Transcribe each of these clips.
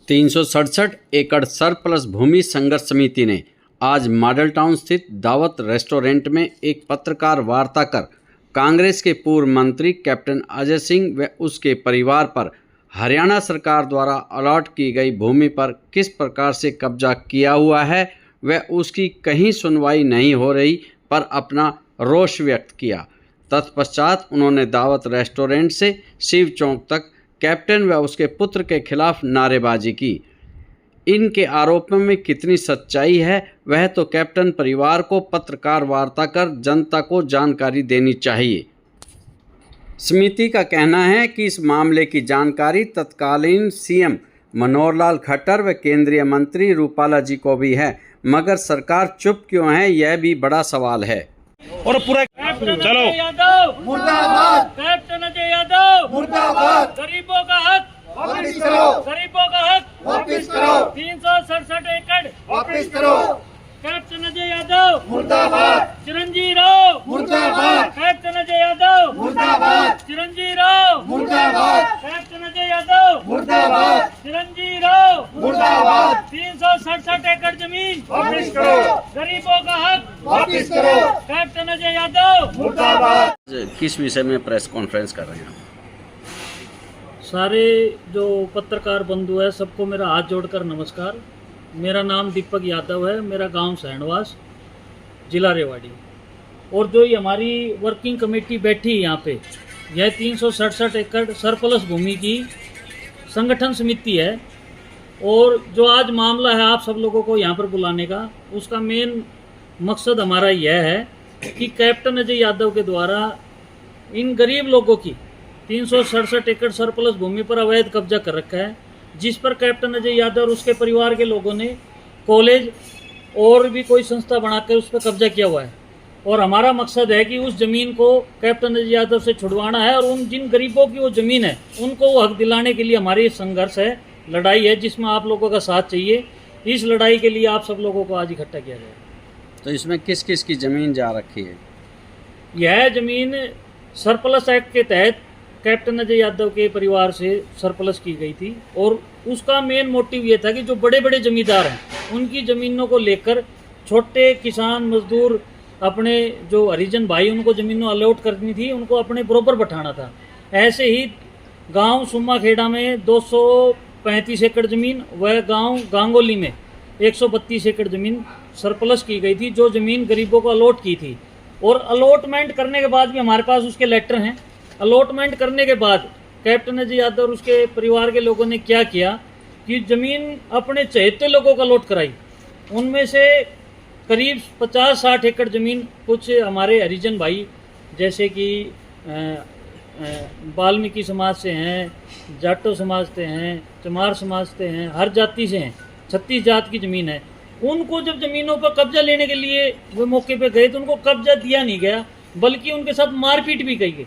367 एकड़ सरप्लस भूमि संघर्ष समिति ने आज मॉडल टाउन स्थित दावत रेस्टोरेंट में एक पत्रकार वार्ता कर कांग्रेस के पूर्व मंत्री कैप्टन अजय सिंह व उसके परिवार पर हरियाणा सरकार द्वारा अलॉट की गई भूमि पर किस प्रकार से कब्जा किया हुआ है व उसकी कहीं सुनवाई नहीं हो रही पर अपना रोष व्यक्त किया। तत्पश्चात उन्होंने दावत रेस्टोरेंट से शिव चौक तक कैप्टन व उसके पुत्र के खिलाफ नारेबाजी की। इनके आरोपों में कितनी सच्चाई है वह तो कैप्टन परिवार को पत्रकार वार्ता कर जनता को जानकारी देनी चाहिए। समिति का कहना है कि इस मामले की जानकारी तत्कालीन सीएम मनोहर लाल खट्टर व केंद्रीय मंत्री रूपाला जी को भी है, मगर सरकार चुप क्यों है यह भी बड़ा सवाल है। और पूरा चलो यादव मुर्दाबाद, कैप्टन अजय यादव मुर्दाबाद, गरीबों का हक वापिस करो, गरीबों का हक वापिस करो, 367 एकड़ वापिस करो, कैप्टन अजय यादव मुर्दाबाद, चिरंजीवी राव मुर्दाबाद, कैप्टन अजय यादव मुर्दाबाद, चिरंजीवी राव मुर्दाबाद, कैप्टन अजय यादव मुर्दाबाद, चिरंजीवी राव मुर्दाबाद, 367 एकड़ जमीन वापिस करो, गरीबों का हक वापिस करो, कैप्टन अजय यादव मुर्दाबाद। किस विषय में प्रेस कॉन्फ्रेंस कर रहे हैं? सारे जो पत्रकार बंधु है सबको मेरा हाथ जोड़कर नमस्कार। मेरा नाम दीपक यादव है, मेरा गांव सैंडवास, जिला रेवाड़ी। और जो ये हमारी वर्किंग कमेटी बैठी है यहाँ पे, यह 367 एकड़ सरप्लस भूमि की संगठन समिति है। और जो आज मामला है आप सब लोगों को यहाँ पर बुलाने का, उसका मेन मकसद हमारा यह है कि कैप्टन अजय यादव के द्वारा इन गरीब लोगों की 367 एकड़ सरप्लस भूमि पर अवैध कब्जा कर रखा है, जिस पर कैप्टन अजय यादव और उसके परिवार के लोगों ने कॉलेज और भी कोई संस्था बनाकर उस पर कब्जा किया हुआ है। और हमारा मकसद है कि उस ज़मीन को कैप्टन अजय यादव से छुड़वाना है और उन जिन गरीबों की वो ज़मीन है उनको वो हक दिलाने के लिए हमारी संघर्ष है, लड़ाई है, जिसमें आप लोगों का साथ चाहिए। इस लड़ाई के लिए आप सब लोगों को आज इकट्ठा किया गया है। तो इसमें किस किस की ज़मीन जा रखी है? यह ज़मीन सरप्लस एक्ट के तहत कैप्टन अजय यादव के परिवार से सरप्लस की गई थी और उसका मेन मोटिव ये था कि जो बड़े बड़े जमींदार हैं उनकी ज़मीनों को लेकर छोटे किसान मजदूर अपने जो हरिजन भाई उनको ज़मीनों अलॉट करनी थी, उनको अपने बरोबर बैठाना था। ऐसे ही गांव सुम्मा खेड़ा में 235 एकड़ ज़मीन व गांव गांगोली में 132 एकड़ ज़मीन सरप्लस की गई थी, जो ज़मीन गरीबों को अलॉट की थी। और अलॉटमेंट करने के बाद भी हमारे पास उसके लेटर हैं। अलॉटमेंट करने के बाद कैप्टन अजय यादव और उसके परिवार के लोगों ने क्या किया कि ज़मीन अपने चहेते लोगों को अलॉट कराई। उनमें से करीब 50-60 एकड़ ज़मीन कुछ हमारे हरिजन भाई जैसे कि वाल्मीकि समाज से हैं, जाटो समाज से हैं, चमार समाज से हैं, हर जाति से हैं, 36 जात की ज़मीन है। उनको जब ज़मीनों पर कब्जा लेने के लिए वो मौके पे गए तो उनको कब्जा दिया नहीं गया, बल्कि उनके साथ मारपीट भी की गई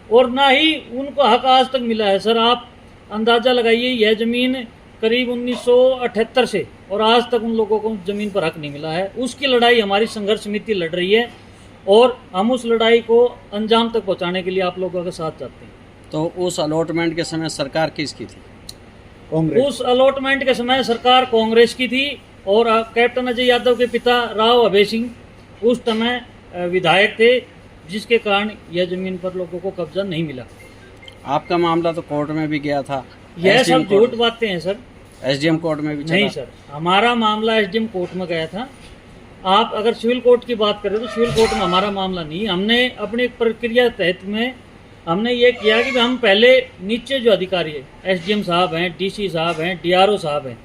और ना ही उनको हक आज तक मिला है। सर आप अंदाज़ा लगाइए, यह ज़मीन करीब 1978 से और आज तक उन लोगों को ज़मीन पर हक नहीं मिला है। उसकी लड़ाई हमारी संघर्ष समिति लड़ रही है और हम उस लड़ाई को अंजाम तक पहुंचाने के लिए आप लोगों के साथ चाहते हैं। तो उस अलॉटमेंट के समय सरकार किसकी थी? उस अलॉटमेंट के समय सरकार कांग्रेस की थी और कैप्टन अजय यादव के पिता राव अभय सिंह उस समय विधायक थे, जिसके कारण यह ज़मीन पर लोगों को कब्जा नहीं मिला। आपका मामला तो कोर्ट में भी गया था। यह SDM सब झूठ बातें हैं सर। एसडीएम कोर्ट में भी चला? नहीं सर, हमारा मामला एसडीएम कोर्ट में गया था। आप अगर सिविल कोर्ट की बात करें तो सिविल कोर्ट में हमारा मामला नहीं। हमने अपनी प्रक्रिया तहत में हमने ये किया कि हम पहले नीचे जो अधिकारी है, एसडीएम साहब हैं, डीसी साहब हैं, डीआरओ साहब हैं,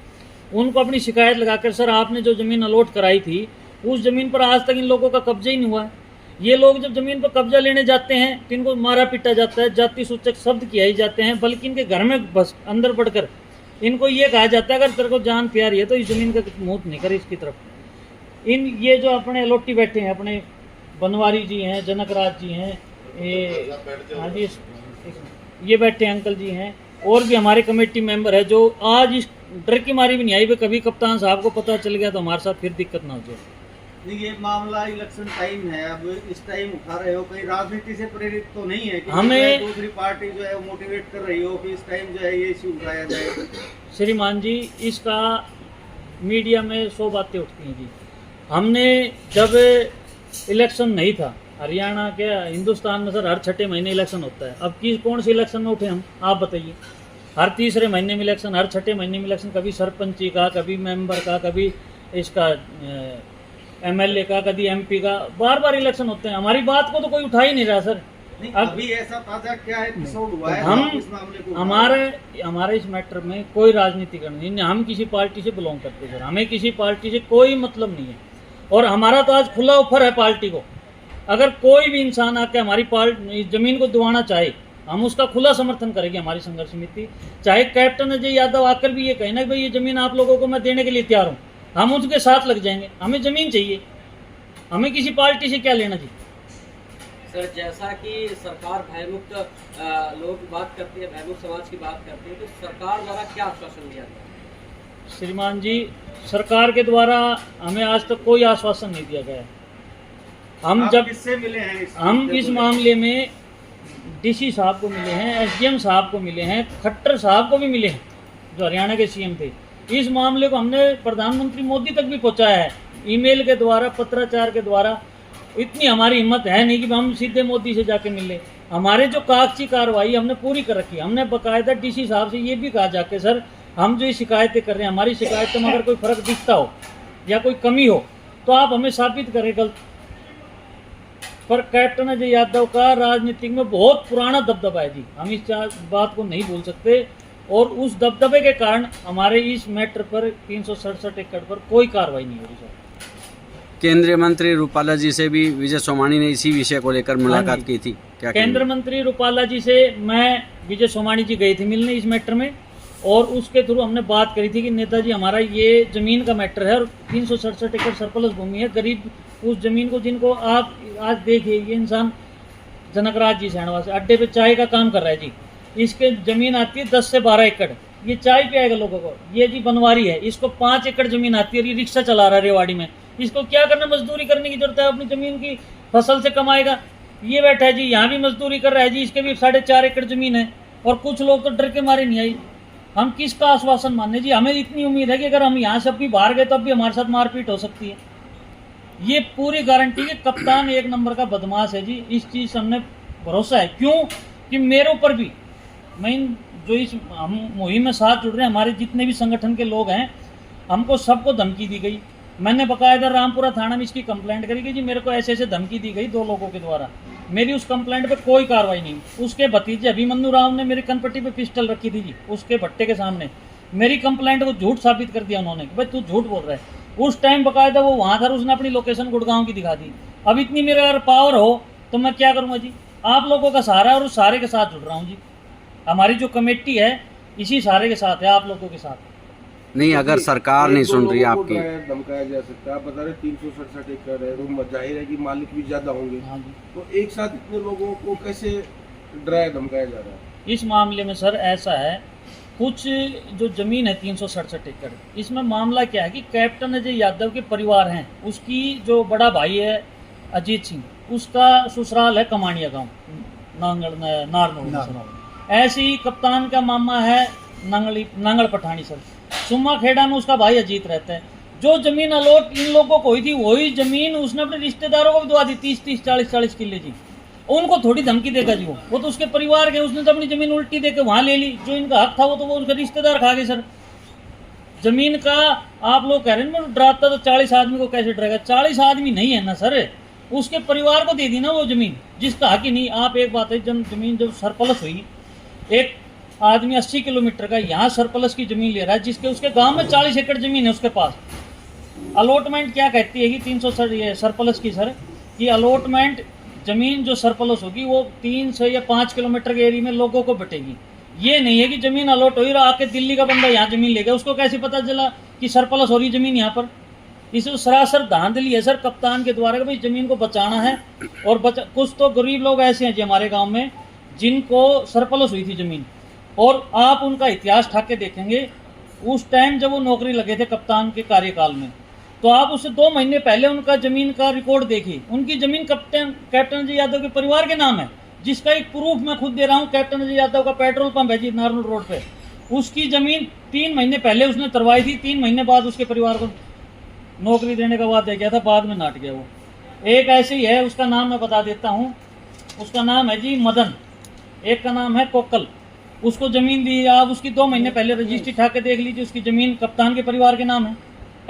उनको अपनी शिकायत लगाकर सर आपने जो ज़मीन अलॉट कराई थी उस ज़मीन पर आज तक इन लोगों का कब्जा ही नहीं हुआ है। ये लोग जब ज़मीन पर कब्जा लेने जाते हैं तो इनको मारा पीटा जाता है, जाति सूचक शब्द किए जाते हैं, बल्कि इनके घर में बस अंदर बढ़कर इनको ये कहा जाता है अगर तेरे को जान प्यारी है तो इस ज़मीन का मुँह नहीं करे इसकी तरफ। ये जो अपने अलॉटी बैठे हैं, अपने बनवारी जी हैं, जनकराज जी हैं, ये हाँ जी ये बैठे अंकल जी हैं, और भी हमारे कमेटी मेंबर है जो आज इस डर की मारी भी नहीं आई। कभी कप्तान साहब को पता चल गया तो हमारे साथ फिर दिक्कत ना हो जाए। नहीं, ये मामला इलेक्शन टाइम है, अब इस टाइम उठा रहे हो, कहीं राजनीति से प्रेरित तो नहीं है कि हमें दूसरी पार्टी जो है मोटिवेट कर रही हो कि इस टाइम जो है ये इश्यू उठाया जाए? श्रीमान जी, इसका मीडिया में 100 बातें उठती हैं जी। हमने जब इलेक्शन नहीं था, हरियाणा के हिंदुस्तान में सर हर छठे महीने इलेक्शन होता है। अब कौन से इलेक्शन में उठे हम, आप बताइए। हर तीसरे महीने में इलेक्शन, हर छठे महीने में इलेक्शन, कभी सरपंची का, कभी मेंबर का, कभी इसका एमएलए का, कभी एमपी का, बार बार इलेक्शन होते हैं। हमारी बात को तो कोई उठा ही नहीं रहा सर। नहीं, अब अभी ऐसा ताजा क्या एपिसोड हुआ है हम आप इस मामले को हमारे इस मैटर में कोई राजनीतिकरण नहीं, हम किसी पार्टी से बिलोंग करते सर, हमें किसी पार्टी से कोई मतलब नहीं है। और हमारा तो आज खुला ऑफर है पार्टी को, अगर कोई भी इंसान आके हमारी पार्टी जमीन को दिवाना चाहे, हम उसका खुला समर्थन करेंगे। हमारी संघर्ष समिति, चाहे कैप्टन अजय यादव आकर भी ये कहे ना भाई ये जमीन आप लोगों को मैं देने के लिए तैयार हूँ, हम उनके साथ लग जाएंगे। हमें जमीन चाहिए, हमें किसी पार्टी से क्या लेना चाहिए। सर, जैसा कि सरकार भयमुक्त लोग बात करती है, भयमुक्त समाज की बात करती है, तो सरकार द्वारा क्या आश्वासन दिया गया? श्रीमान जी, सरकार के द्वारा हमें आज तक कोई आश्वासन नहीं दिया गया है। हम जब किससे मिले हैं हम इस मामले में डीसी साहब को मिले हैं, एसडीएम साहब को मिले हैं, खट्टर साहब को भी मिले हैं जो हरियाणा के सीएम थे। इस मामले को हमने प्रधानमंत्री मोदी तक भी पहुंचाया है, ईमेल के द्वारा, पत्राचार के द्वारा। इतनी हमारी हिम्मत है नहीं कि हम सीधे मोदी से जाके मिले। हमारे जो कागजी कार्रवाई हमने पूरी कर रखी है। हमने बाकायदा डीसी साहब से ये भी कहा जाके सर हम जो ये शिकायतें कर रहे हैं, हमारी शिकायतों में अगर कोई फर्क दिखता हो या कोई कमी हो तो आप हमें साबित करें गलत। पर कैप्टन अजय यादव का राजनीति में बहुत पुराना दबदबा है जी, हम इस बात को नहीं भूल सकते। और उस दबदबे के कारण हमारे इस मैटर पर 367 एकड़ पर कोई कार्रवाई नहीं हो रही सर। केंद्रीय मंत्री रूपाला जी से भी विजय सोमानी ने इसी विषय को लेकर मुलाकात की थी, क्या केंद्रीय मंत्री रूपाला जी से मैं विजय सोमानी जी गए थे मिलने इस मैटर में, और उसके थ्रू हमने बात करी थी कि नेताजी हमारा ये ज़मीन का मैटर है और 367 एकड़ सरप्लस भूमि है। गरीब उस ज़मीन को, जिनको आप आज देखिए, ये इंसान जनकराज जी सैणवा से अड्डे पे चाय का काम कर रहा है जी, इसके ज़मीन आती है 10 से 12 एकड़, ये चाय पियाएगा लोगों को। ये जी बनवारी है, इसको 5 एकड़ ज़मीन आती है और ये रिक्शा चला रहा है रेवाड़ी में। इसको क्या करना, मजदूरी करने की जरूरत है, अपनी ज़मीन की फसल से कमाएगा। ये बैठा है जी, यहाँ भी मजदूरी कर रहा है जी, इसके भी 4.5 एकड़ ज़मीन है। और कुछ लोग तो डर के मारे नहीं आई। हम किसका आश्वासन माने जी? हमें इतनी उम्मीद है कि अगर हम यहाँ से अपनी बाहर गए तब भी हमारे साथ मारपीट हो सकती है। ये पूरी गारंटी है। कप्तान एक नंबर का बदमाश है जी, इस चीज़ से हमने भरोसा है। क्यों कि मेरे ऊपर भी, मैं जो इस हम मुहिम में साथ जुड़ रहे हैं, हमारे जितने भी संगठन के लोग हैं, हमको सबको धमकी दी गई। मैंने बकायदा रामपुरा थाना में इसकी कंप्लेंट करी कि जी मेरे को ऐसे ऐसे धमकी दी गई 2 लोगों के द्वारा। मेरी उस कंप्लेंट पे कोई कार्रवाई नहीं। उसके भतीजे अभिमन्यु राव ने मेरी कनपट्टी पे पिस्टल रखी थी जी, उसके भट्टे के सामने। मेरी कंप्लेंट को झूठ साबित कर दिया उन्होंने कि भाई तू झूठ बोल रहा है। उस टाइम बकायदा वो वहाँ था, उसने अपनी लोकेशन गुड़गांव की दिखा दी। अब इतनी मेरे अगर पावर हो तो मैं क्या करूँगा जी? आप लोगों का सहारा है और उस सारे के साथ जुड़ रहा हूँ जी। हमारी जो कमेटी है इसी सारे के साथ है, आप लोगों के साथ। नहीं, अगर सरकार नहीं सुन रही आपकी, धमकाया जा सकता है। आप बता रहे 367 एकड़ है, तो जाहिर है कि मालिक भी ज्यादा होंगे। हाँ जी। तो एक साथ इतने लोगों को कैसे डराया धमकाया जा रहा है? इस मामले में सर ऐसा है, कुछ जो ज़मीन है 367 एकड़, इसमें मामला क्या है कि कैप्टन अजय यादव के परिवार हैं, उसकी जो बड़ा भाई है अजीत सिंह, उसका ससुराल है कमानिया गांव, नारनौल। ऐसे ही कप्तान का मामा है नांगल पठानी सर, सुम्मा खेड़ा में उसका भाई अजीत रहता है। जो ज़मीन अलॉट इन लोगों को हुई थी, वही ज़मीन उसने अपने रिश्तेदारों को भी दुआ दी, 30-30, 40-40 किले जी। उनको थोड़ी धमकी देगा जी, वो तो उसके परिवार के, उसने तो अपनी ज़मीन उल्टी देके वहाँ ले ली। जो इनका हक था वो तो वो उसके रिश्तेदार खा गए सर। ज़मीन का आप लोग कह रहे हैं मैं डराता तो 40 आदमी को कैसे डरेगा? 40 आदमी नहीं है ना सर, उसके परिवार को दे दी ना वो ज़मीन, जिसका हक ही नहीं। आप एक बात है, जब ज़मीन जब सरप्लस हुई, एक आदमी 80 किलोमीटर का यहाँ सरप्लस की ज़मीन ले रहा है, जिसके उसके गांव में 40 एकड़ ज़मीन है उसके पास। अलॉटमेंट क्या कहती है कि 300 सरप्लस की सर, कि अलॉटमेंट ज़मीन जो सरप्लस होगी वो 3 से या 5 किलोमीटर के एरिया में लोगों को बटेगी। ये नहीं है कि ज़मीन अलॉट हुई और आके दिल्ली का बंदा यहाँ ज़मीन ले गया, उसको कैसे पता चला कि सरप्लस हो रही ज़मीन यहाँ पर? इसे सरासर धांधली है सर कप्तान के द्वारा कि भाई ज़मीन को बचाना है। और कुछ तो गरीब लोग ऐसे हैं जी हमारे गाँव में जिनको सरप्लस हुई थी ज़मीन, और आप उनका इतिहास ठाक के देखेंगे, उस टाइम जब वो नौकरी लगे थे कप्तान के कार्यकाल में, तो आप उससे 2 महीने पहले उनका ज़मीन का रिकॉर्ड देखिए। उनकी ज़मीन कैप्टन अजय यादव के परिवार के नाम है, जिसका एक प्रूफ मैं खुद दे रहा हूँ। कैप्टन अजय यादव का पेट्रोल पंप है जी नारनौल रोड पे, उसकी ज़मीन 3 महीने पहले उसने तरवाई थी, 3 महीने बाद उसके परिवार को नौकरी देने का वादा किया था, बाद में नाट गया वो। एक ऐसे ही है, उसका नाम मैं बता देता हूँ, उसका नाम है जी मदन, एक का नाम है कोकल। उसको ज़मीन दी, आप उसकी 2 महीने पहले रजिस्ट्री उठा के देख लीजिए, उसकी ज़मीन कप्तान के परिवार के नाम है।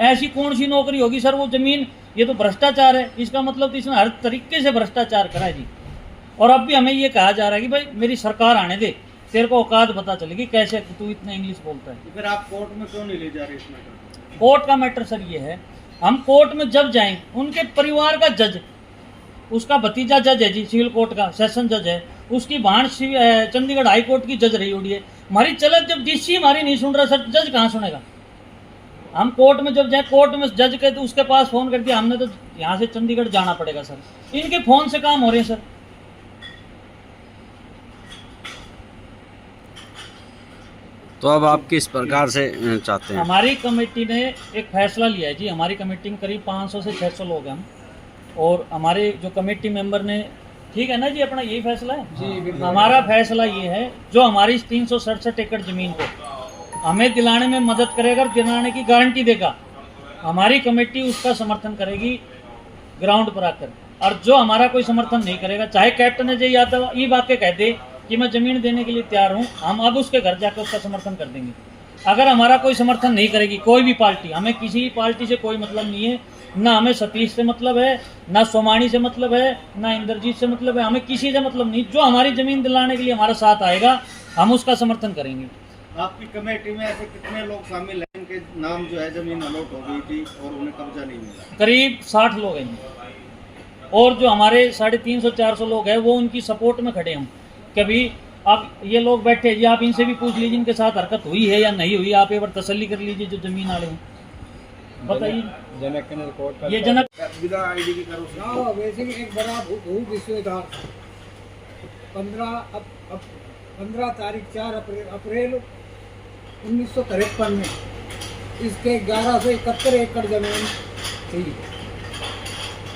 ऐसी कौन सी नौकरी होगी सर वो ज़मीन? ये तो भ्रष्टाचार है। इसका मतलब तो इसने हर तरीके से भ्रष्टाचार करा है जी। और अब भी हमें ये कहा जा रहा है कि भाई मेरी सरकार आने दे, तेरे को औकात पता चलेगी कैसे तू इतना इंग्लिश बोलता है। तो फिर आप कोर्ट में क्यों नहीं ले जा रहे इस मैटर? कोर्ट का मैटर सर ये है, हम कोर्ट में जब जाएं, उनके परिवार का जज, उसका भतीजा जज है जी, सिविल कोर्ट का सेशन जज है, उसकी भाण चंडीगढ़ हाई कोर्ट की जज रही हुई है। हमारी चलत जब डीसी हमारी नहीं सुन रहा सर, जज कहाँ सुनेगा? हम कोर्ट में जब जाए, कोर्ट में जज के तो उसके पास फोन कर दिया हमने, तो यहाँ से चंडीगढ़ जाना पड़ेगा सर। इनके फोन से काम हो रहे हैं सर। तो अब आप किस प्रकार से चाहते हैं? हमारी कमेटी ने एक फैसला लिया है जी। हमारी कमेटी में करीब 500 से 600 लोग हैं हम, और हमारे जो कमेटी मेंबर ने, ठीक है ना जी, अपना यही फैसला है जी। हमारा फैसला ये है, जो हमारी 367 एकड़ जमीन को हमें दिलाने में मदद करेगा, दिलाने की गारंटी देगा, हमारी कमेटी उसका समर्थन करेगी ग्राउंड पर आकर। और जो हमारा कोई समर्थन नहीं करेगा, चाहे कैप्टन अजय यादव ये बातें कह दे कि मैं ज़मीन देने के लिए तैयार हूँ, हम अब उसके घर जाकर उसका समर्थन कर देंगे। अगर हमारा कोई समर्थन नहीं करेगी कोई भी पार्टी, हमें किसी भी पार्टी से कोई मतलब नहीं है, ना हमें सतीश से मतलब है, ना सोमानी से मतलब है, ना इंद्रजीत से मतलब है, हमें किसी से मतलब नहीं। जो हमारी ज़मीन दिलाने के लिए हमारा साथ आएगा, हम उसका समर्थन करेंगे। आपकी कमेटी में ऐसे कितने लोग शामिल हैं इनके नाम जो है जमीन अलॉट हो गई थी और उन्हें कब्जा नहीं मिला? करीब 60 लोग हैं, और जो हमारे 350-400 लोग हैं वो उनकी सपोर्ट में खड़े हम। कभी आप ये लोग बैठे जी, आप इनसे भी पूछ लीजिए इनके साथ हरकत हुई है या नहीं हुई, आप एक बार तसल्ली कर लीजिए जो जमीन वाले हैं। बताइए ये जनक बिना आईडी के करो सर। हाँ, वैसे भी एक बड़ा भू विश्वविद्यालय 15 तारीख 4 अप्रैल 1953 में इसके 1171 एकड़ जमीन थी।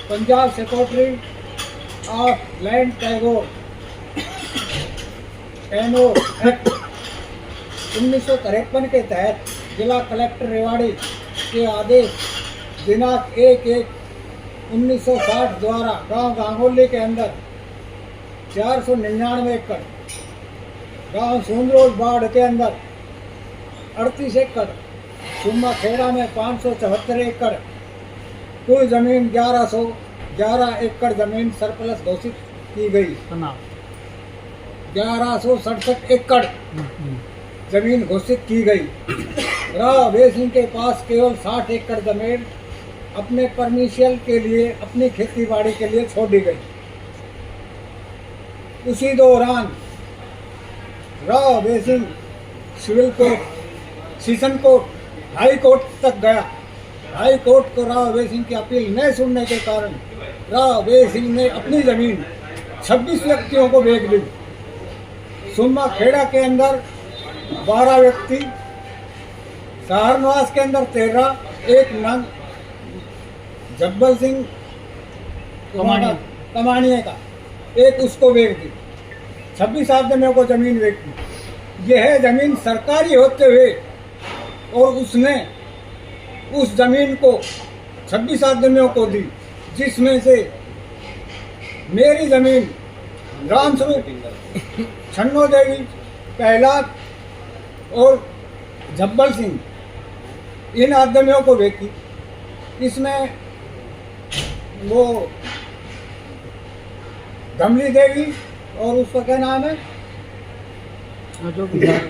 Punjab secretary of land Tagore NO act 1953 के तहत जिला कलेक्टर रेवाड़ी के आदेश दिनांक 1/1/1960 द्वारा गांव गांगोली के अंदर 499 एकड़, गांव सुंदरोज बाढ़ के अंदर 38 एकड़, सुम्मा खेड़ा में 574 एकड़, कुल जमीन 1111 एकड़ जमीन सरप्लस घोषित की गई। 1167 एकड़ जमीन घोषित की गई। राव अभय सिंह के पास केवल 60 एकड़ जमीन अपने परमिशन के लिए, अपनी खेती बाड़ी के लिए छोड़ दी गई। उसी दौरान Rao Abhay Singh civil court, session court, high court तक गया। हाई कोर्ट को राव अभय सिंह की अपील न सुनने के कारण राव अभय सिंह ने अपनी जमीन 26 व्यक्तियों को बेच दी। सुम्मा खेड़ा के अंदर 12 व्यक्ति, सहारनवास के अंदर 13, एक नंग जब्बल सिंह कमानिया का एक उसको बेच दी। 26 आदमियों को जमीन बेच दी। यह जमीन सरकारी होते हुए और उसने उस जमीन को 26 आदमियों को दी, जिसमें से मेरी जमीन रामस्वरूप, छन्नो देवी, पहलाद और जब्बल सिंह इन आदमियों को बेची। इसमें वो गमली देवी और उसका क्या नाम है, जो भी केस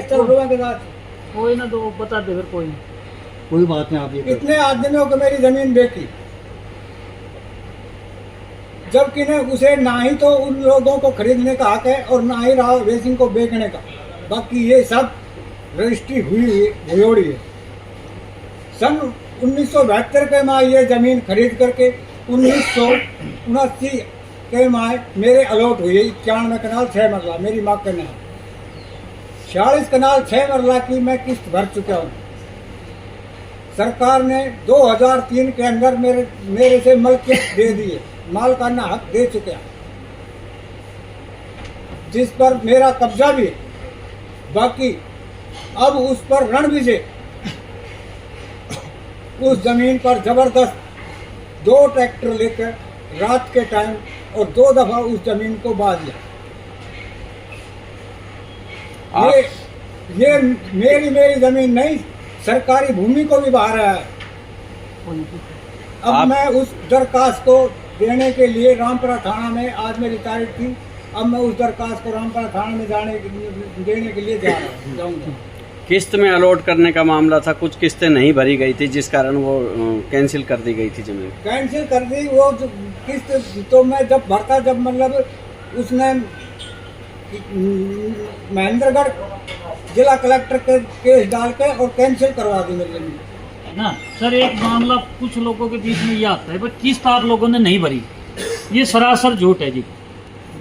चल रहा के साथ कोई ना, तो बता दे फिर। कोई बात नहीं। आप इतने आदमियों को मेरी जमीन बेची, जबकि ने उसे ना ही तो उन लोगों को खरीदने का हक है और ना ही राव अभय सिंह को बेचने का। बाकी ये सब रजिस्ट्री हुई है। सन 1972 के माह ये जमीन खरीद करके 1979 के माह मेरे अलॉट हुई है 91 कनाल 6 मरला मेरी माँ के नाम। 46 कनाल 6 मरला की मैं किस्त भर चुका हूँ। सरकार ने 2003 के अंदर मेरे से मलकियत दे दी है, मालकाना हक दे चुके हैं। जिस पर मेरा कब्जा भी है। बाकी अब उस पर रणविजय उस जमीन पर जबरदस्त 2 ट्रैक्टर लेकर रात के टाइम और 2 दफा उस जमीन को बहा दिया। ये मेरी जमीन नहीं, सरकारी भूमि को भी बहा रहा है। अब मैं उस दरखास्त को देने के लिए रामपुरा थाना में, आज मेरी तारीख थी, अब मैं उस दरखास्त को रामपुरा थाना में देने के लिए जाऊंगा। किस्त में अलॉट करने का मामला था, कुछ किस्तें नहीं भरी गई थी जिस कारण वो कैंसिल कर दी गई थी जमीन। कैंसिल कर दी वो किस्त। तो मैं जब भरता, जब मतलब उसने महेंद्रगढ़ जिला कलेक्टर के केस डाल के और कैंसिल करवा दी मेरी जमीन ना। सर एक मामला कुछ लोगों के बीच में ये आता है, किस्त आप लोगों ने नहीं भरी, ये सरासर झूठ है जी।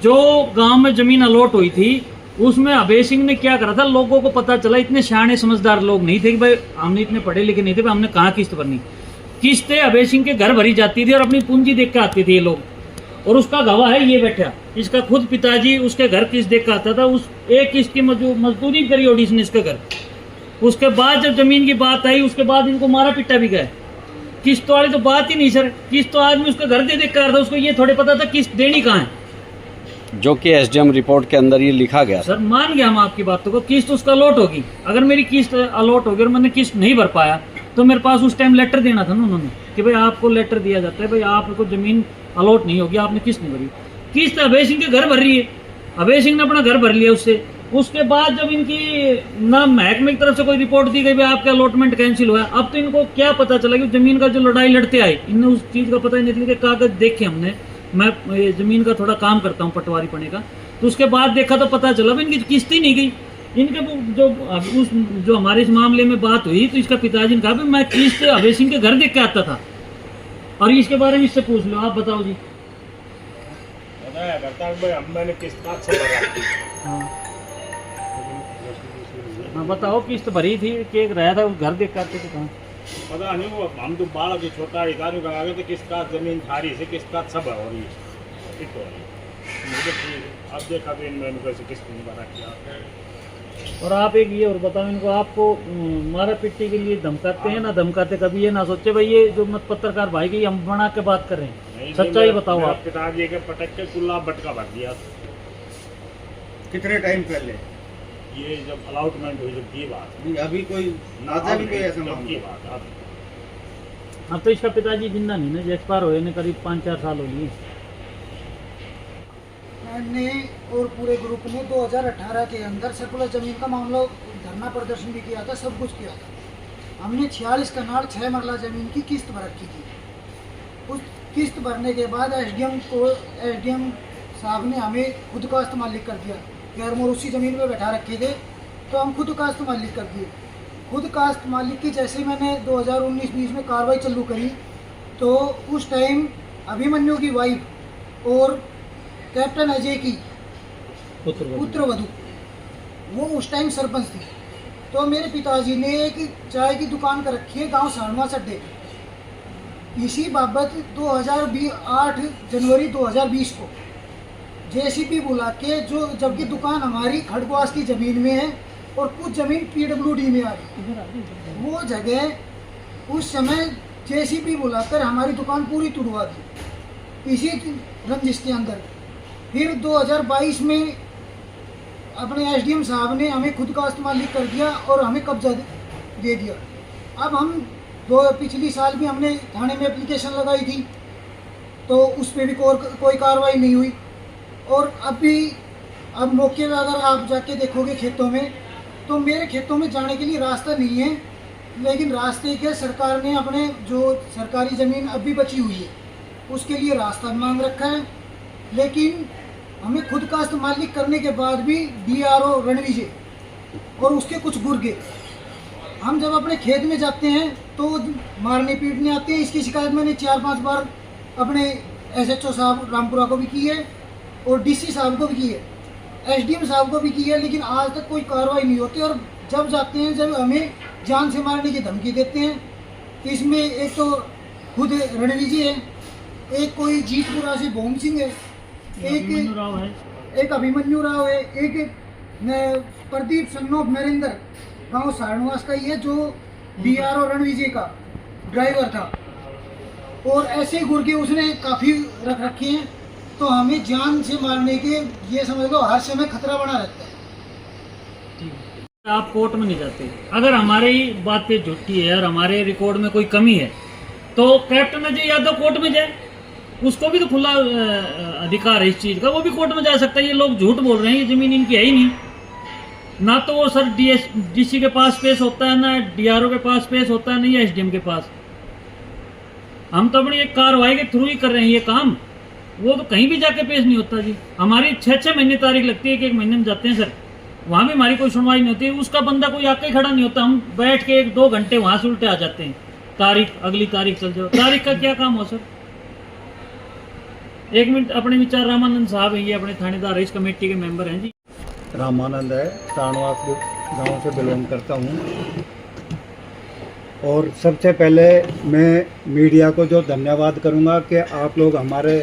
जो गांव में जमीन अलॉट हुई थी उसमें अभय सिंह ने क्या करा था, लोगों को पता चला, इतने शाणे समझदार लोग नहीं थे कि भाई हमने इतने पढ़े लिखे नहीं थे, हमने कहाँ किस्त भरनी। किस्तें अभय सिंह के घर भरी जाती थी और अपनी पूंजी देख के आते थे ये लोग, और उसका गवाह है ये बैठा, इसका खुद पिताजी उसके घर किस्त देख के आता था। उस एक किस्त की मजदूरी करी ओडिस ने इसके घर। उसके बाद जब जमीन की बात आई उसके बाद इनको मारा पिटा भी गया। किस्त वाली तो बात ही नहीं सर, किस्त तो आदमी उसका घर दे देख कर था, उसको ये थोड़े पता था किस्त देनी कहाँ है, जो कि एसडीएम रिपोर्ट के अंदर ये लिखा गया। सर मान गया हम आपकी बातों को, किस्त उसका अलॉट होगी। अगर मेरी किस्त अलॉट होगी और मैंने किस्त नहीं भर पाया तो मेरे पास उस टाइम लेटर देना था ना उन्होंने, कि भाई आपको लेटर दिया जाता है, भाई आपको जमीन अलॉट नहीं होगी, आपने किस्त नहीं भरी। किस्त अभय सिंह के घर भर रही है, अभय सिंह ने अपना घर भर लिया उससे। उसके बाद जब इनकी ना महकमे की तरफ से कोई रिपोर्ट दी गई भाई आपका अलॉटमेंट कैंसिल हुआ, अब तो इनको क्या पता चला कि जमीन का जो लड़ाई लड़ते आए, इन्हें उस चीज़ का पता ही नहीं था। कागज देखे हमने, मैं जमीन का थोड़ा काम करता हूँ पटवारी पने का, तो उसके बाद देखा तो पता चला इनकी किस्त ही नहीं गई। इनके जो हमारे इस मामले में बात हुई तो इसका पिताजी ने कहा भाई मैं किस्त अभय सिंह के घर देख के आता था, और इसके बारे में इससे पूछ लो, आप बताओ जी। मैंने किस्त से भरा। हाँ बताओ, किस्त भरी थी, केक रहा था, उस घर देख के आते थे कहाँ? पता नहीं, वो हम तो बालक जो छोटा अधिकारी का आगे तो किसका जमीन थारी से किसका सब हो रही है, मुझे अब देखा तो इनमें कैसे किस्त नहीं बना किया। और आप एक ये और बताओ इनको, आपको मारा पिट्टी के लिए धमकाते हैं ना धमकाते? कभी ये ना सोचे भाई ये जो मत पत्रकार भाई की हम बना के बात कर रहे हैं, सच्चाई बताओ आप। पिताजी के पटक के कुल्ला बटका भर दिया। कितने टाइम पहले? ये जब अलाउटमेंट हुई जब की बात, अभी कोई नाजा भी कोई ऐसा की बात। अब तो इसका पिताजी जिंदा नहीं ना, जो एक्सपायर हुए ने करीब 5-4 साल हो लिए। मैंने और पूरे ग्रुप ने 2018 के अंदर सर्कुलर जमीन का मामला धरना प्रदर्शन भी किया था, सब कुछ किया था। हमने 46 कनाल 6 मरला जमीन की किस्त भर रखी थी। उस किस्त भरने के बाद एसडीएम साहब ने हमें खुद कास्त मालिक कर दिया। गैर उसी ज़मीन पे बैठा रखे थे तो हम खुद कास्त मालिक कर दिए। खुद कास्त मालिक की जैसे मैंने 2019-20 में कार्रवाई चालू करी तो उस टाइम अभिमन्यु की वाइफ और कैप्टन अजय की पुत्रवधू वो उस टाइम सरपंच थी। तो मेरे पिताजी ने एक चाय की दुकान कर रखी है गांव साणवा सड्डे। इसी बाबत 8 जनवरी 2020 को जेसीबी बुला के, जो जबकि दुकान हमारी खड़गवास की ज़मीन में है और कुछ ज़मीन पीडब्ल्यूडी में आ रही, वो जगह उस समय जेसीबी बुलाकर हमारी दुकान पूरी तुड़वा दी इसी रंजिश के अंदर। फिर 2022 में अपने एसडीएम साहब ने हमें खुद कास्त मालिक कर दिया और हमें कब्जा दे दिया। अब हम पिछली साल भी हमने थाने में एप्लीकेशन लगाई थी तो उस पर भी कोई कार्रवाई नहीं हुई। और अब मौके पर अगर आप जाके देखोगे खेतों में तो मेरे खेतों में जाने के लिए रास्ता नहीं है, लेकिन रास्ते के सरकार ने अपने जो सरकारी ज़मीन अब भी बची हुई है उसके लिए रास्ता मांग रखा है। लेकिन हमें खुद कास्त मालिक करने के बाद भी डीआरओ रणविजय और उसके कुछ गुर्गे, हम जब अपने खेत में जाते हैं तो मारने पीटने आते हैं। इसकी शिकायत मैंने 4-5 बार अपने एसएचओ साहब रामपुरा को भी की है और डीसी साहब को भी की है, एसडीएम साहब को भी की है, लेकिन आज तक कोई कार्रवाई नहीं होती। और जब जाते हैं जब हमें जान से मारने की धमकी देते हैं। इसमें एक तो खुद रणविजय है, एक कोई जीतपुरा से भोम सिंह है, एक एक अभिमन्यु राव है, एक प्रदीप सन्नोफ नरेंद्र गांव सारणवास का ही है, जो BRO रणविजय का ड्राइवर था। और ऐसे गुर्गे उसने काफ़ी रख रखे हैं, तो हमें जान से मारने के ये समझ लो हर समय खतरा बना रहता है। आप कोर्ट में नहीं जाते। अगर हमारी बात पे झूठी है और हमारे रिकॉर्ड में कोई कमी है तो कैप्टन अजय यादव कोर्ट में जाए, उसको भी तो खुला अधिकार है इस चीज़ का, वो भी कोर्ट में जा सकता है। ये लोग झूठ बोल रहे हैं, ये जमीन इनकी है ही नहीं। ना तो वो सर DC के पास पेश होता है, ना DRO के पास पेश होता है, नहीं SDM के पास। हम तो अपनी एक कार्रवाई के थ्रू ही कर रहे हैं ये काम, वो तो कहीं भी जाके पेश नहीं होता जी। हमारी 6-6 महीने तारीख लगती है कि 1 महीने में जाते हैं सर, वहाँ भी हमारी कोई सुनवाई नहीं होती। उसका बंदा कोई आके खड़ा नहीं होता, हम बैठ के 1-2 घंटे वहाँ से उल्टे आ जाते हैं। तारीख अगली तारीख चल जाओ, तारीख का क्या काम हो सर। 1 मिनट, अपने विचार रामानंद साहब हैं, ये अपने थानेदार इस कमेटी के मेंबर हैं जी। रामानंद है, सारणवास गांव से बिलोंग करता हूं। और सबसे पहले मैं मीडिया को जो धन्यवाद करूंगा कि आप लोग हमारे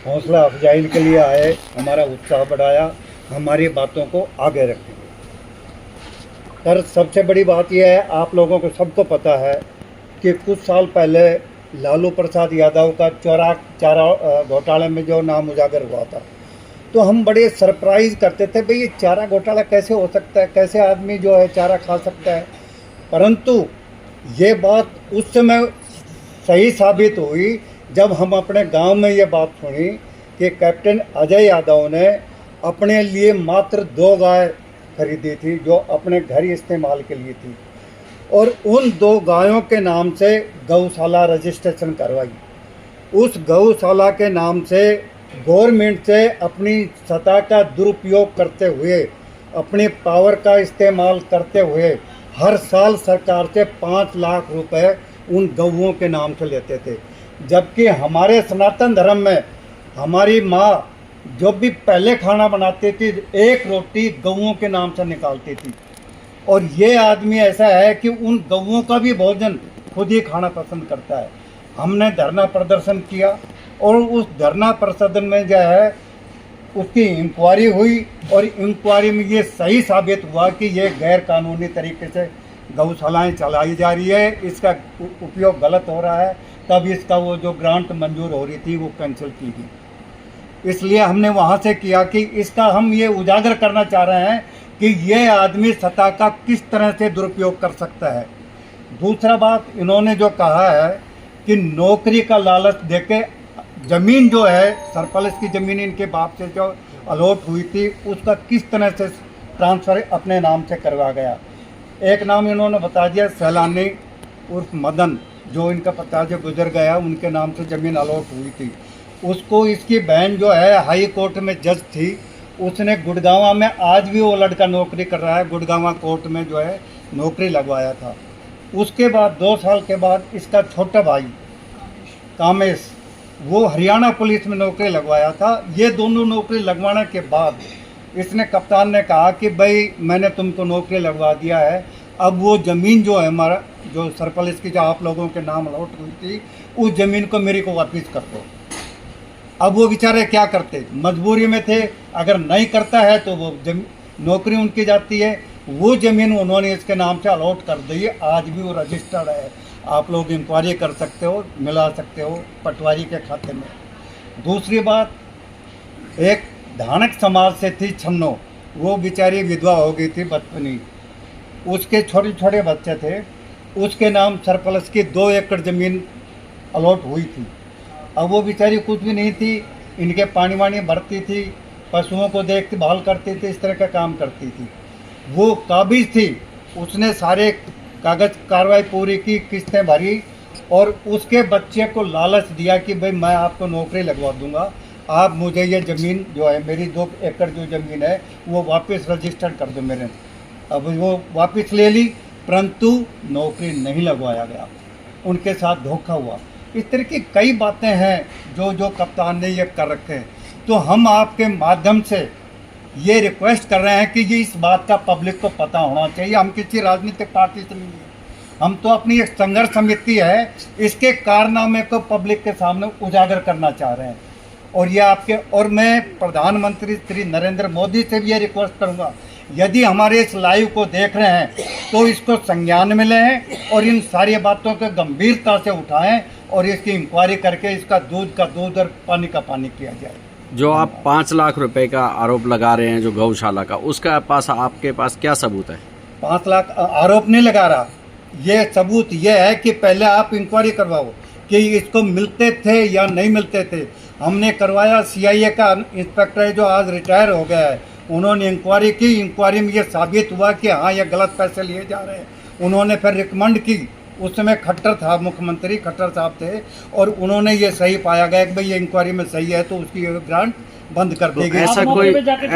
हौसला अफजाई के लिए आए, हमारा उत्साह बढ़ाया, हमारी बातों को आगे रखें। पर सबसे बड़ी बात यह है, आप लोगों को सबको पता है कि कुछ साल पहले लालू प्रसाद यादव का चारा घोटाले में जो नाम उजागर हुआ था, तो हम बड़े सरप्राइज करते थे, भाई ये चारा घोटाला कैसे हो सकता है, कैसे आदमी जो है चारा खा सकता है। परंतु ये बात उस समय सही साबित हुई जब हम अपने गांव में ये बात सुनी कि कैप्टन अजय यादव ने अपने लिए मात्र 2 गाय खरीदी थी, जो अपने घर इस्तेमाल के लिए थी, और उन 2 गायों के नाम से गौशाला रजिस्ट्रेशन करवाई। उस गौशाला के नाम से गवर्नमेंट से अपनी सत्ता का दुरुपयोग करते हुए, अपने पावर का इस्तेमाल करते हुए हर साल सरकार से 5 लाख रुपए उन गौओं के नाम से लेते थे। जबकि हमारे सनातन धर्म में हमारी माँ जो भी पहले खाना बनाती थी, 1 रोटी गौओं के नाम से निकालती थी। और ये आदमी ऐसा है कि उन गौओं का भी भोजन खुद ही खाना पसंद करता है। हमने धरना प्रदर्शन किया और उस धरना प्रदर्शन में जो है उसकी इंक्वायरी हुई, और इंक्वायरी में ये सही साबित हुआ कि ये गैर कानूनी तरीके से गौशालाएं चलाई जा रही है, इसका उपयोग गलत हो रहा है। तब इसका वो जो ग्रांट मंजूर हो रही थी वो कैंसिल की गई। इसलिए हमने वहाँ से किया कि इसका हम ये उजागर करना चाह रहे हैं कि ये आदमी सत्ता का किस तरह से दुरुपयोग कर सकता है। दूसरा बात, इन्होंने जो कहा है कि नौकरी का लालच देके ज़मीन जो है सरप्लस की ज़मीन इनके बाप से जो अलॉट हुई थी उसका किस तरह से ट्रांसफ़र अपने नाम से करवा गया। एक नाम इन्होंने बता दिया, सैलानी उर्फ मदन, जो इनका पता से गुजर गया, उनके नाम से ज़मीन अलॉट हुई थी। उसको इसकी बहन जो है हाई कोर्ट में जज थी, उसने गुड़गांव में, आज भी वो लड़का नौकरी कर रहा है, गुड़गांव कोर्ट में जो है नौकरी लगवाया था। उसके बाद 2 साल के बाद इसका छोटा भाई कामेश, वो हरियाणा पुलिस में नौकरी लगवाया था। ये दोनों नौकरी लगवाने के बाद इसने कप्तान ने कहा कि भाई मैंने तुमको नौकरी लगवा दिया है, अब वो ज़मीन जो है हमारा जो सरप्लस की जो आप लोगों के नाम अलॉट हुई थी, उस ज़मीन को मेरे को वापस कर दो। अब वो बेचारे क्या करते, मजबूरी में थे, अगर नहीं करता है तो वो नौकरी उनकी जाती है। वो ज़मीन उन्होंने इसके नाम से अलॉट कर दी है, आज भी वो रजिस्टर्ड है। आप लोग इंक्वायरी कर सकते हो, मिला सकते हो पटवारी के खाते में। दूसरी बात, एक धानक समाज से थी छन्नो, वो बेचारी विधवा हो गई थी बचपनी, उसके छोटे छोटे बच्चे थे, उसके नाम सरप्लस की 2 एकड़ ज़मीन अलॉट हुई थी। अब वो बेचारी कुछ भी नहीं थी, इनके पानी वानी भरती थी, पशुओं को देखभाल करती थी, इस तरह का काम करती थी। वो काबिज थी, उसने सारे कागज़ कार्रवाई पूरी की, किस्तें भरी, और उसके बच्चे को लालच दिया कि भाई मैं आपको नौकरी लगवा दूंगा, आप मुझे ये ज़मीन जो है मेरी 2 एकड़ जो ज़मीन है वो वापस रजिस्टर्ड कर दो मेरे। अब वो वापस ले ली, परंतु नौकरी नहीं लगवाया गया, उनके साथ धोखा हुआ। इस तरह की कई बातें हैं जो कप्तान ने ये कर रखे हैं। तो हम आपके माध्यम से ये रिक्वेस्ट कर रहे हैं कि ये इस बात का पब्लिक को पता होना चाहिए। हम किसी राजनीतिक पार्टी से नहीं हैं, हम तो अपनी एक संघर्ष समिति है, इसके कारनामे को पब्लिक के सामने उजागर करना चाह रहे हैं। और ये आपके, और मैं प्रधानमंत्री श्री नरेंद्र मोदी से भी ये रिक्वेस्ट करूंगा, यदि हमारे इस लाइव को देख रहे हैं तो इसको संज्ञान में लें और इन सारी बातों को गंभीरता से उठाएं और इसकी इंक्वायरी करके इसका दूध का दूध और पानी का पानी किया जाए। जो आप 5 लाख रुपए का आरोप लगा रहे हैं जो गौशाला का, उसका पास आपके पास क्या सबूत है? 5 लाख आरोप नहीं लगा रहा, ये सबूत ये है कि पहले आप इंक्वायरी करवाओ कि इसको मिलते थे या नहीं मिलते थे। हमने करवाया, सीआईए का इंस्पेक्टर है जो आज रिटायर हो गया है, उन्होंने इंक्वायरी की। इंक्वायरी में ये साबित हुआ कि हाँ ये गलत पैसे लिए जा रहे हैं। उन्होंने फिर रिकमेंड की, उस समय खट्टर था, मुख्यमंत्री खट्टर साहब थे, और उन्होंने ये सही पाया गया कि भाई ये इंक्वायरी में सही है तो उसकी ग्रांट बंद कर दी गई। ऐसा आप कोई मौके पे जाके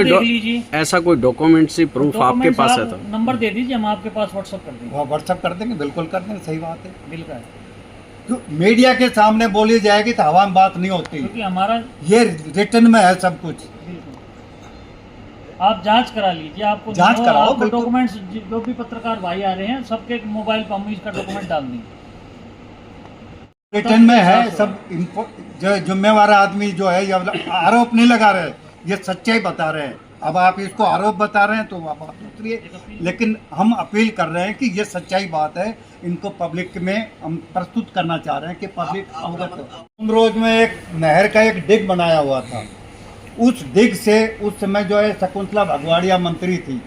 देख लीजिए। ऐसा कोई डॉक्यूमेंट्री प्रूफ आपके पास है तो नंबर दे दीजिए, हम आपके पास व्हाट्सएप कर देंगे। वो व्हाट्सएप कर देंगे, बिल्कुल कर देंगे, सही बात है। बिल का है, तो मीडिया के सामने बोली जाएगी तो हवा में बात नहीं होती, क्योंकि हमारा ये रिटर्न में है सब कुछ। आप जांच करा लीजिए, आपको जांच कराओ, बिल्कुल। डॉक्यूमेंट्स जो भी पत्रकार भाई आ रहे हैं सबके मोबाइल पर हम इसका डॉक्यूमेंट डाल देंगे। रिटर्न में है सब। जो जिम्मेवार आदमी जो है ये आरोप नहीं लगा रहे, ये सच्चाई बता रहे हैं। अब आप इसको आरोप बता रहे हैं तो आप बात उतरिए, लेकिन हम अपील कर रहे हैं कि ये सच्चाई बात है, इनको पब्लिक में हम प्रस्तुत करना चाह रहे हैं कि पब्लिक अवगत हो। रोज में एक नहर का एक डिग बनाया हुआ था, उस डिग से उस समय जो है शकुंतला भगवाड़िया मंत्री थी,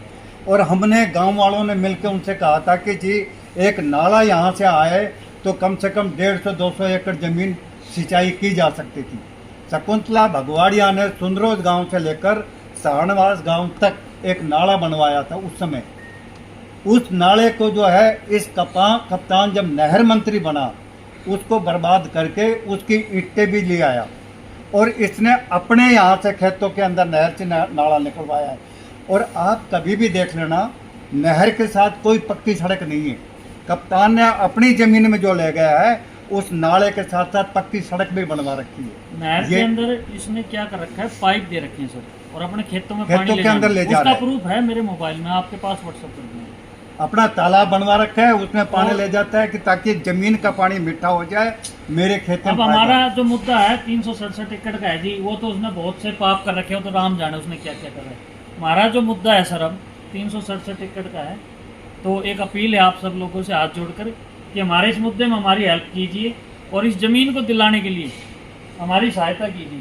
और हमने गांव वालों ने मिलकर उनसे कहा था कि जी एक नाला यहाँ से आए तो कम से कम 150-200 एकड़ ज़मीन सिंचाई की जा सकती थी। शकुंतला भगवाड़िया ने सुंदरोज गांव से लेकर सारणवास गांव तक एक नाला बनवाया था उस समय। उस नाले को जो है इस कप्तान जब नहर मंत्री बना उसको बर्बाद करके उसकी ईंटें भी ले आया, और इसने अपने यहाँ से खेतों के अंदर नहर से नाला निकलवाया है। और आप कभी भी देख लेना, नहर के साथ कोई पक्की सड़क नहीं है। कप्तान ने अपनी ज़मीन में जो ले गया है उस नाले के साथ साथ पक्की सड़क भी बनवा रखी है। नहर के अंदर इसने क्या कर रखा है, पाइप दे रखे हैं सर, और अपने खेतों में पानी के अंदर ले जा रहा है। उसका प्रूफ है मेरे मोबाइल में, आपके पास व्हाट्सएप कर दूंगा। अपना तालाब बनवा रखा है, उसमें पानी ले जाता है कि ताकि जमीन का पानी मीठा हो जाए, मेरे खेत में। अब हमारा जो मुद्दा है 367 एकड़ का है जी, वो तो उसने बहुत से पाप कर रखे हो, तो राम जाने उसने क्या क्या कर रहा है। हमारा जो मुद्दा है सर अब 367 एकड़ का है, तो एक अपील है आप सब लोगों से हाथ जोड़कर कि हमारे इस मुद्दे में हमारी हेल्प कीजिए और इस ज़मीन को दिलाने के लिए हमारी सहायता कीजिए।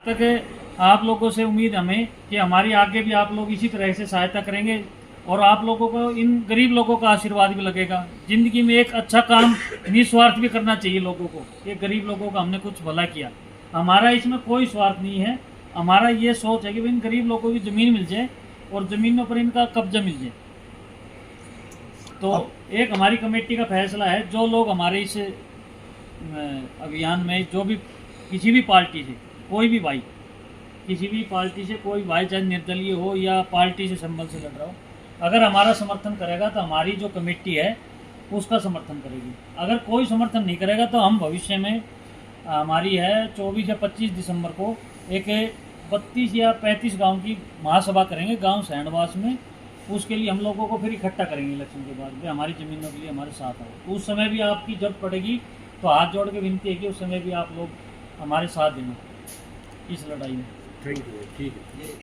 तक आप लोगों से उम्मीद हमें कि हमारी आगे भी आप लोग इसी तरह से सहायता करेंगे, और आप लोगों को, इन गरीब लोगों का आशीर्वाद भी लगेगा। ज़िंदगी में एक अच्छा काम निस्वार्थ भी करना चाहिए लोगों को। ये गरीब लोगों का हमने कुछ भला किया, हमारा इसमें कोई स्वार्थ नहीं है। हमारा ये सोच है कि इन गरीब लोगों की ज़मीन मिल जाए और ज़मीनों पर इनका कब्जा मिल जाए। तो एक हमारी कमेटी का फैसला है, जो लोग हमारे इस अभियान में, जो भी किसी भी पार्टी से कोई भी भाई, किसी भी पार्टी से कोई भाई, चाहे निर्दलीय हो या पार्टी से संबंध से लड़ रहा हो, अगर हमारा समर्थन करेगा तो हमारी जो कमेटी है उसका समर्थन करेगी। अगर कोई समर्थन नहीं करेगा तो हम भविष्य में, हमारी है 24 या 25 दिसंबर को एक 32 या 35 गांव की महासभा करेंगे गांव सैंडवास में। उसके लिए हम लोगों को फिर इकट्ठा करेंगे इलेक्शन के बाद, वे हमारी ज़मीनों के लिए हमारे साथ आओ। तो उस समय भी आपकी जरूरत पड़ेगी, तो हाथ जोड़ के विनती है कि उस समय भी आप लोग हमारे साथ देना इस लड़ाई में। थैंक यू, ठीक है।